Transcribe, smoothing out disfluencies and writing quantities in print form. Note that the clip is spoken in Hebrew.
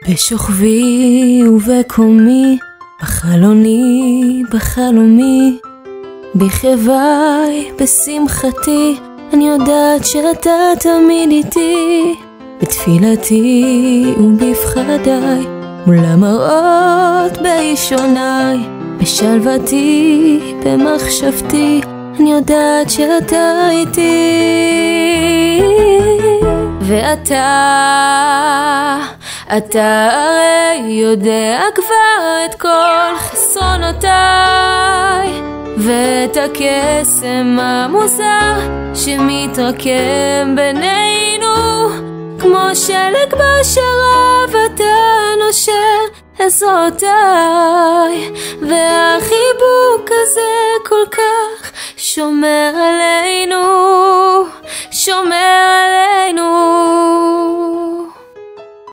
בשוכבי ובקומי, בחלוני, בחלומי, בכאביי, בשמחתי, אני יודעת שאתה תמיד איתי. בתפילתי ובפחדיי, מול המראות באישוניי, בשלוותי, במחשבתי, אני יודעת שאתה איתי. אתה הרי יודע כבר את כל חסרונותיי, ואת הקסם המוזר שמתרקם בינינו, כמו שלג בשרב אתה נושר עזרותיי, והחיבוק הזה כל כך שומר עלינו, שומר